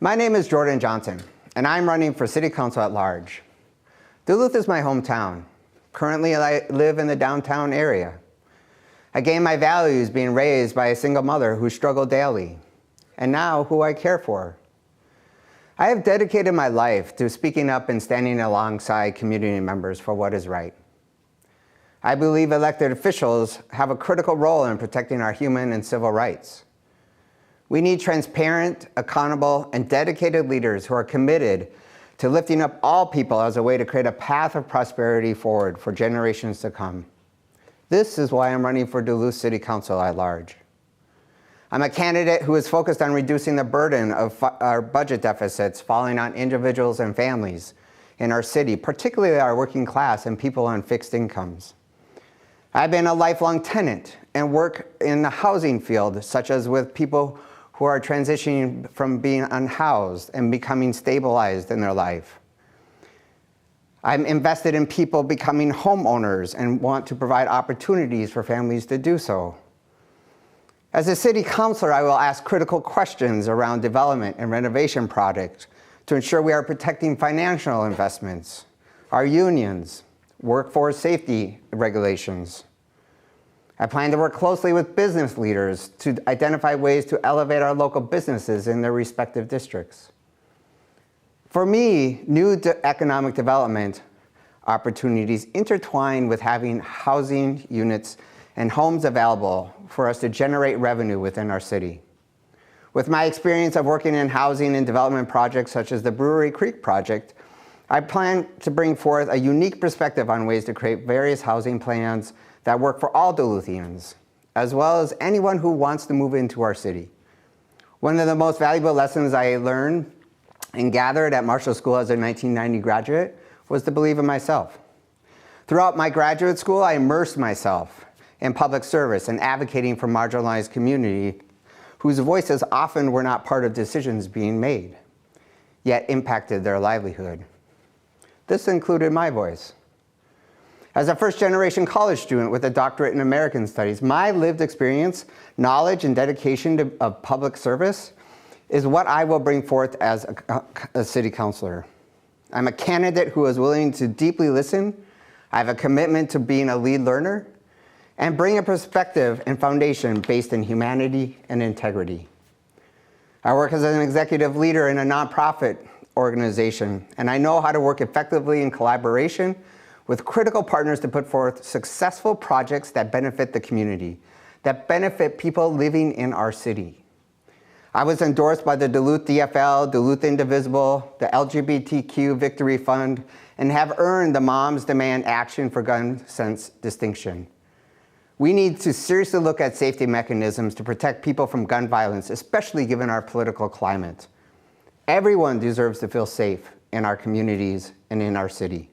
My name is Jordon Johnson, and I'm running for City Council at large. Duluth is my hometown. Currently, I live in the downtown area. I gained my values being raised by a single mother who struggled daily, and now who I care for. I have dedicated my life to speaking up and standing alongside community members for what is right. I believe elected officials have a critical role in protecting our human and civil rights. We need transparent, accountable, and dedicated leaders who are committed to lifting up all people as a way to create a path of prosperity forward for generations to come. This is why I'm running for Duluth City Council at large. I'm a candidate who is focused on reducing the burden of our budget deficits falling on individuals and families in our city, particularly our working class and people on fixed incomes. I've been a lifelong tenant and work in the housing field, such as with people who are transitioning from being unhoused and becoming stabilized in their life. I'm invested in people becoming homeowners and want to provide opportunities for families to do so. As a city councilor, I will ask critical questions around development and renovation projects to ensure we are protecting financial investments, our unions, workforce safety regulations. I plan to work closely with business leaders to identify ways to elevate our local businesses in their respective districts. For me, new economic development opportunities intertwine with having housing units and homes available for us to generate revenue within our city. With my experience of working in housing and development projects such as the Brewery Creek project, I plan to bring forth a unique perspective on ways to create various housing plans that work for all Duluthians, as well as anyone who wants to move into our city. One of the most valuable lessons I learned and gathered at Marshall School as a 1990 graduate was to believe in myself. Throughout my graduate school, I immersed myself in public service and advocating for marginalized community whose voices often were not part of decisions being made, yet impacted their livelihood. This included my voice. As a first-generation college student with a doctorate in American Studies, my lived experience, knowledge, and dedication of public service is what I will bring forth as a city councilor. I'm a candidate who is willing to deeply listen. I have a commitment to being a lead learner and bring a perspective and foundation based in humanity and integrity. I work as an executive leader in a nonprofit organization, and I know how to work effectively in collaboration with critical partners to put forth successful projects that benefit the community, that benefit people living in our city. I was endorsed by the Duluth DFL, Duluth Indivisible, the LGBTQ Victory Fund, and have earned the Moms Demand Action for Gun Sense distinction. We need to seriously look at safety mechanisms to protect people from gun violence, especially given our political climate. Everyone deserves to feel safe in our communities and in our city.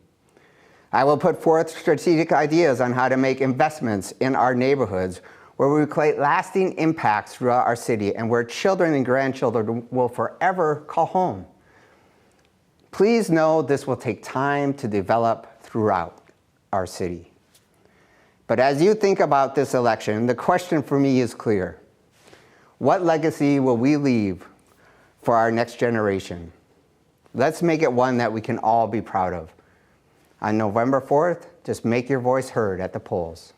I will put forth strategic ideas on how to make investments in our neighborhoods where we create lasting impacts throughout our city and where children and grandchildren will forever call home. Please know this will take time to develop throughout our city. But as you think about this election, the question for me is clear. What legacy will we leave for our next generation? Let's make it one that we can all be proud of. On November 4th, just make your voice heard at the polls.